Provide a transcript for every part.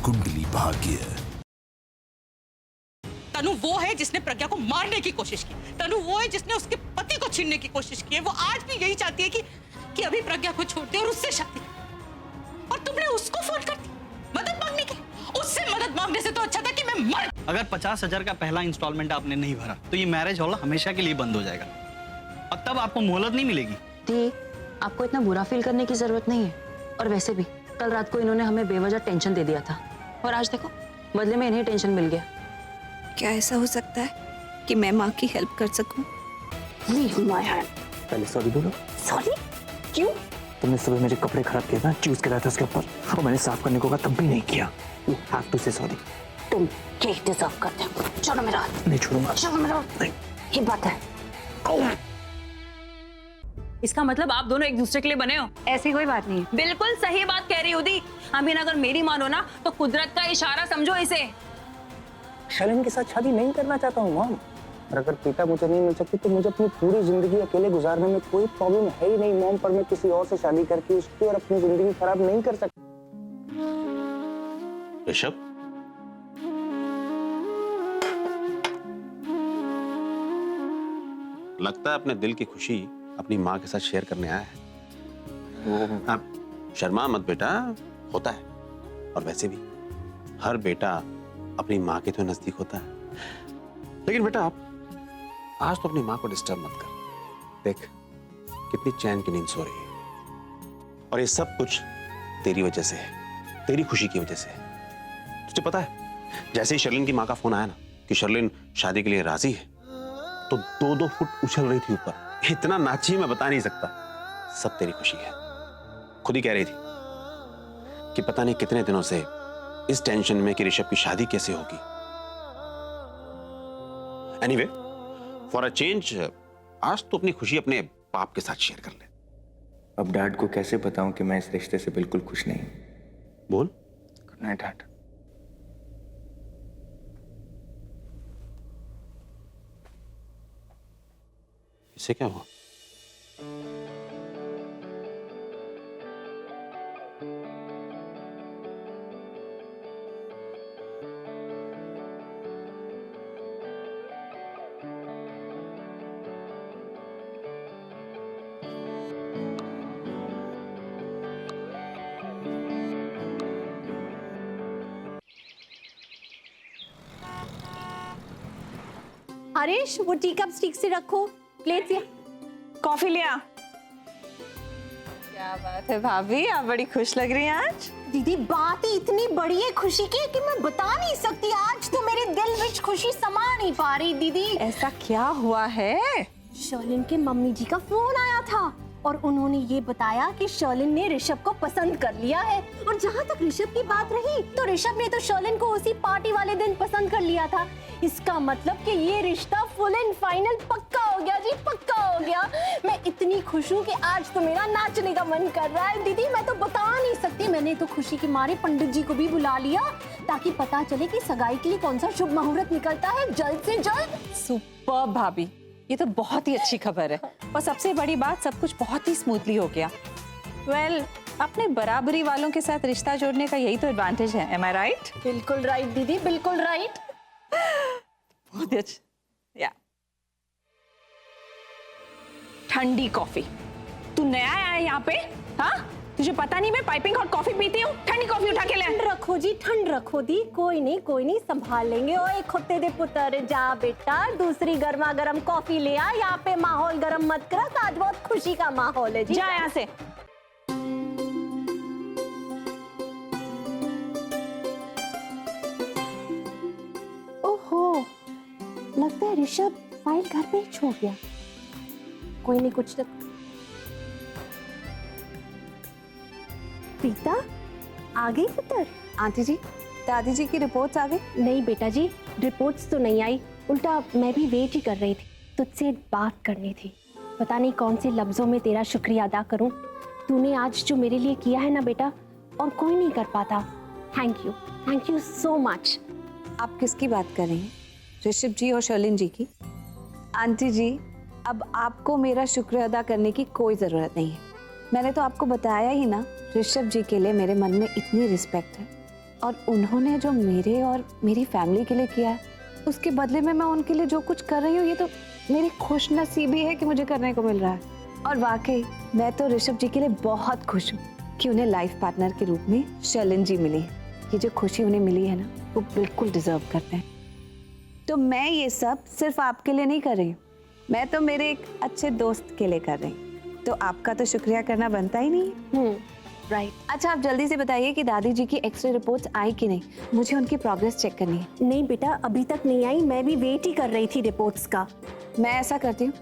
कुंडली भाग्य। तनु वो है जिसने प्रज्ञा को मारने की कोशिश की। तनु वो है जिसने उसके पति को छीनने की कोशिश की है। वो आज भी यही चाहती है कि अभी प्रज्ञा को छोड़ दे और उससे शादी करे। और तुमने उसको फोन कर दी मदद मांगने के। उससे मदद मांगने से तो अच्छा था कि मैं मर। अगर 50,000 का पहला इंस्टॉलमेंट आपने नहीं भरा तो ये मैरिज हॉल हमेशा के लिए बंद हो जाएगा और तब आपको मोहलत नहीं मिलेगी। दी, आपको इतना बुरा फील करने की जरूरत नहीं है। और वैसे भी कल रात को इन्होंने हमें बेवजह टेंशन दे दिया था और आज देखो बदले में इन्हें टेंशन मिल गया। क्या ऐसा हो सकता है कि मैं माँ की हेल्प कर सकूं? Leave my hand. पहले सॉरी बोलो। सॉरी? क्यों? तुमने सुबह मेरे कपड़े खराब किए ना, चूज कराया था उसके ऊपर, और मैंने साफ करने को कहा तब भी नहीं किया। यू हैव टू से सॉरी। तुम केक डिजर्व करते हो। छोड़ो मेरा हाथ। नहीं छोड़ूंगा। छोड़ो मेरा हाथ। नहीं। ये बात है। इसका मतलब आप दोनों एक दूसरे के लिए बने हो? ऐसी कोई बात नहीं है। बिल्कुल सही बात कह रही हो दी। अमीन, अगर मेरी मानो ना तो कुदरत का इशारा समझो इसे। शर्लिन के साथ शादी नहीं करना चाहता हूँ मॉम, और अगर पीता मुझे नहीं मिल सकती तो मुझे अपनी पूरी जिंदगी अकेले गुजारने में कोई प्रॉब्लम है ही नहीं मॉम, पर मैं किसी और से शादी करके उसकी और अपनी जिंदगी खराब नहीं कर सकता। ऋषभ, लगता है अपने दिल की खुशी अपनी माँ के साथ शेयर करने आया है। आप शर्मा मत बेटा, होता है। और वैसे भी हर बेटा अपनी माँ के तो नजदीक होता है। लेकिन बेटा आप आज तो अपनी माँ को डिस्टर्ब मत कर। देख कितनी चैन की नींद सो रही है, और ये सब कुछ तेरी वजह से है, तेरी खुशी की वजह से है। तुझे पता है जैसे ही शर्लिन की माँ का फोन आया ना कि शर्लिन शादी के लिए राजी है, तो 2-2 फुट उछल रही थी ऊपर। इतना नाची मैं बता नहीं सकता। सब तेरी खुशी है। खुद ही कह रही थी कि पता नहीं कितने दिनों से इस टेंशन में कि ऋषभ की शादी कैसे होगी। एनीवे, फॉर अ चेंज आज तो अपनी खुशी अपने बाप के साथ शेयर कर ले। अब डैड को कैसे बताऊं कि मैं इस रिश्ते से बिल्कुल खुश नहीं हूं? बोल। Good night dad. इससे क्या हुआ? हरीश, वो टी कप ठीक से रखो। प्लेट या कॉफी ले आ। क्या बात है भाभी, आप बड़ी खुश लग रही हैं आज। दीदी बात ही इतनी बड़ी है खुशी की कि मैं बता नहीं सकती। आज तो मेरे दिल में खुशी समा नहीं पा रही दीदी। ऐसा क्या हुआ है? शर्लिन के मम्मी जी का फोन आया था और उन्होंने ये बताया कि शर्लिन ने ऋषभ को पसंद कर लिया है। और जहाँ तक ऋषभ की बात रही तो ऋषभ ने तो शर्लिन को उसी पार्टी वाले दिन पसंद कर लिया था। इसका मतलब कि ये रिश्ता फुल एंड फाइनल पक्का हो गया जी, पक्का हो गया। मैं इतनी खुश हूँ कि आज तो मेरा नाचने का मन कर रहा है दीदी, मैं तो बता नहीं सकती। मैंने तो खुशी के मारे पंडित जी को भी बुला लिया ताकि पता चले कि सगाई के लिए कौन सा शुभ मुहूर्त निकलता है जल्द से जल्द। सुपर भाभी, ये तो बहुत ही अच्छी खबर है। और सबसे बड़ी बात, सब कुछ बहुत ही स्मूथली हो गया। वेल, अपने बराबरी वालों के साथ रिश्ता जोड़ने का यही तो एडवांटेज है। एम आई राइट? बिल्कुल राइट दीदी, बिल्कुल राइट। बहुत अच्छा। या ठंडी कॉफी। तू नया आया है यहाँ पे? हाँ, तुझे पता नहीं मैं पाइपिंग हॉट कॉफी पीती हूँ? ठंडी कॉफी उठा के ले। ठंड रखो जी, ठंड रखो दी। कोई नहीं संभाल लेंगे। ओए खोते दे पुत्र, जा बेटा दूसरी गर्मा गर्म कॉफी ले आ। यहाँ पे माहौल गर्म मत कर, आज बहुत खुशी का माहौल है जी। जा यहाँ से। ओहो, लगता है ऋषभ फाइल घर पे ही छोड़ गया। कोई नहीं, कुछ तो। प्रीता आ गई पुत्र? आंटी जी, दादी जी की रिपोर्ट्स आ गई? नहीं बेटा जी, रिपोर्ट्स तो नहीं आई। उल्टा मैं भी वेट ही कर रही थी, तुझसे बात करनी थी। पता नहीं कौन से लफ्जों में तेरा शुक्रिया अदा करूं। तूने आज जो मेरे लिए किया है ना बेटा, और कोई नहीं कर पाता। Thank you so much. आप किसकी बात कर रही हैं? ऋषभ जी और शर्लिन जी की? आंटी जी, अब आपको मेरा शुक्र अदा करने की कोई ज़रूरत नहीं है। मैंने तो आपको बताया ही ना, ऋषभ जी के लिए मेरे मन में इतनी रिस्पेक्ट है और उन्होंने जो मेरे और मेरी फैमिली के लिए किया है, उसके बदले में मैं उनके लिए जो कुछ कर रही हूँ, ये तो मेरी खुशनसीबी है कि मुझे करने को मिल रहा है। और वाकई मैं तो ऋषभ जी के लिए बहुत खुश हूँ कि उन्हें लाइफ पार्टनर के रूप में शैलन जी मिली है। ये जो खुशी उन्हें मिली है ना, वो बिल्कुल डिजर्व करते हैं। तो मैं ये सब सिर्फ आपके लिए नहीं कर रही हूँ, मैं तो मेरे एक अच्छे दोस्त के लिए कर रही हूँ। तो आपका तो शुक्रिया करना बनता ही नहीं है। राइट। अच्छा, आप जल्दी से बताइए कि दादी जी की एक्सरे रिपोर्ट्स आई कि नहीं, मुझे उनकी प्रोग्रेस चेक करनी है। नहीं बेटा, अभी तक नहीं आई, मैं भी वेट ही कर रही थी रिपोर्ट्स का। मैं ऐसा करती हूँ,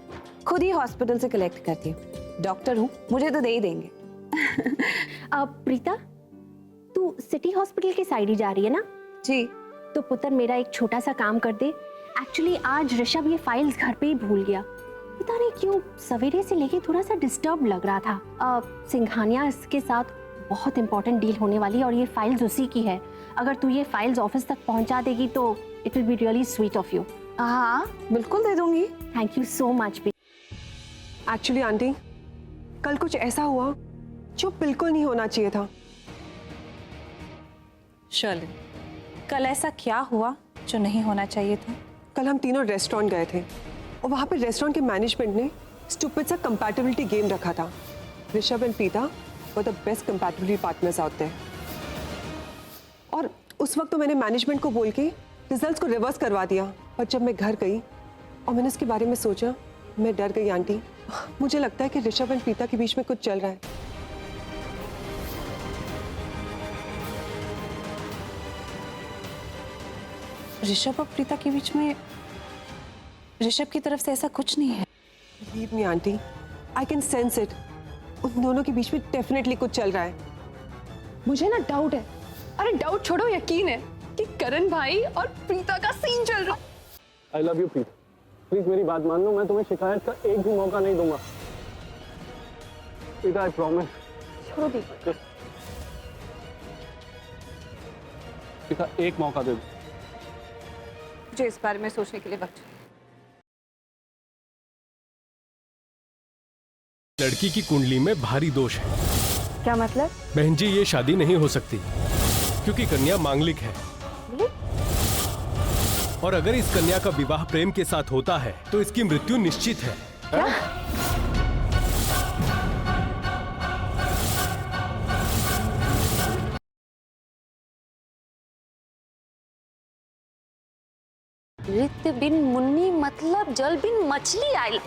खुद ही हॉस्पिटल से कलेक्ट करती हूँ। डॉक्टर हूँ, मुझे तो दे ही देंगे। प्रीता, तू सिटी हॉस्पिटल की साइड ही जा रही है ना? जी। तो पुत्र मेरा एक छोटा सा काम कर दे। एक्चुअली आज ऋषभ ये फाइल्स घर पे ही भूल गया, पता नहीं क्यों सवेरे से लेके थोड़ा सा डिस्टर्ब लग रहा था। सिंघानिया इसके साथ बहुत इंपॉर्टेंट डील होने वाली है और ये फाइल्स उसी की है। अगर तू ये फाइल्स ऑफिस तक पहुंचा देगी तो it will be really sweet of you. हाँ बिल्कुल दे दूंगी। Thank you so much. Actually aunty, कल कुछ ऐसा हुआ जो बिल्कुल नहीं होना चाहिए था। शर्लिन, कल ऐसा क्या हुआ जो नहीं होना चाहिए था? कल हम तीनों रेस्टोरेंट गए थे और वहाँ पे रेस्टोरेंट के मैनेजमेंट ने स्टूपिड सा कंपैटिबिलिटी गेम रखा था। ऋषभ एंड पीता were the best compatibility partners out there. और उस वक्त तो मैंने मैनेजमेंट को बोल के रिजल्ट्स को रिवर्स करवा दिया, पर जब मैं घर गई और मैंने उसके बारे में सोचा, मैं डर गई आंटी। मुझे लगता है कि ऋषभ एंड पीता के बीच में कुछ चल रहा है। ऋषभ और प्रीता के बीच में ऋषभ की तरफ से ऐसा कुछ नहीं है। Believe me aunty, I can sense it. उन दोनों के बीच में डेफिनेटली कुछ चल रहा है। मुझे ना डाउट है, अरे डाउट छोड़ो, यकीन है कि करण भाई और प्रीता का सीन चल रहा है। I love you Preeta, please मेरी बात मान लो, मैं तुम्हें शिकायत का एक भी मौका नहीं दूंगा। Preeta, I promise. छोड़ो दीपक। प्रीता, एक मौका दे दो। मुझे इस बारे में सोचने के लिए वक्त। लड़की की कुंडली में भारी दोष है। क्या मतलब? बहन जी, ये शादी नहीं हो सकती क्योंकि कन्या मांगलिक है। और अगर इस कन्या का विवाह प्रेम के साथ होता है तो इसकी मृत्यु निश्चित है। क्या? रित बिन मुन्नी मतलब जल बिन मछली आई।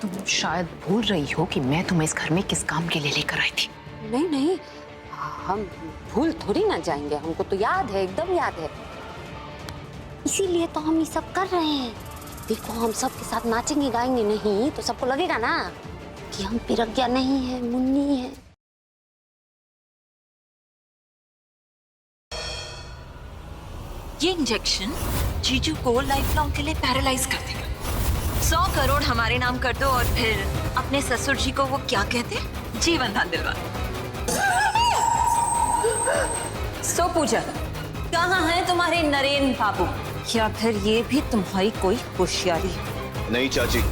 तुम शायद भूल रही हो कि मैं तुम्हें इस घर में किस काम के लिए लेकर आई थी। नहीं नहीं, हम भूल थोड़ी ना जाएंगे, हमको तो याद है, एकदम याद है। इसीलिए तो हम ये सब कर रहे हैं। देखो, हम सबके साथ नाचेंगे गाएंगे नहीं तो सबको लगेगा ना कि हम पिरज्ञा नहीं है, मुन्नी है। ये इंजेक्शन जीजू को लाइफ लॉन्ग के लिए पैरालाइज कर देगा। 100 करोड़ हमारे नाम कर दो और फिर अपने ससुर जी को वो क्या कहते हैं, जीवन दान दिलवा। सो पूजा, कहाँ है तुम्हारे नरेन बाबू? या फिर ये भी तुम्हारी कोई होशियारी? नहीं चाची,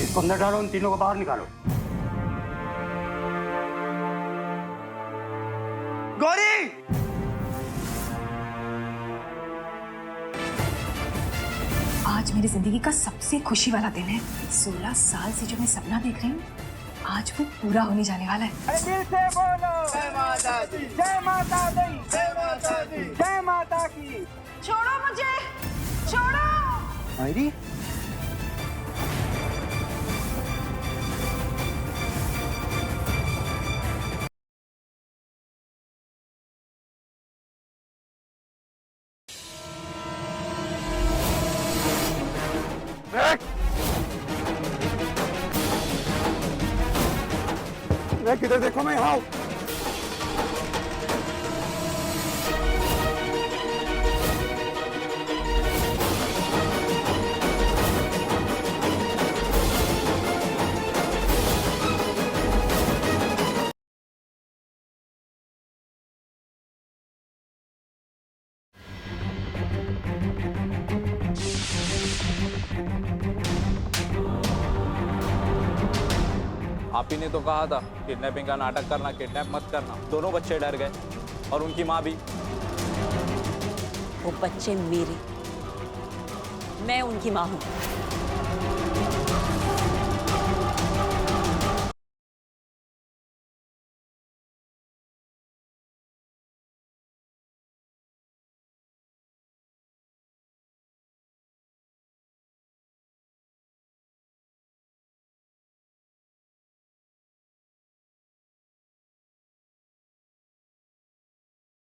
इसको अंदर डालो, उन तीनों को बाहर निकालो। गौरी! आज मेरी जिंदगी का सबसे खुशी वाला दिन है। 16 साल से जो मैं सपना देख रही हूँ, आज वो पूरा होने जाने वाला है। अरे दिल से बोलो, जय माता दी, जय माता दी, जय माता दी, जय माता की। छोड़ो मुझे, छोड़ो। मायरी, किधर देखो, मैं यहाँ हूँ। आप ही ने तो कहा था किडनैपिंग का नाटक करना, किडनैप मत करना। दोनों बच्चे डर गए और उनकी माँ भी। वो बच्चे मेरे, मैं उनकी माँ हूँ।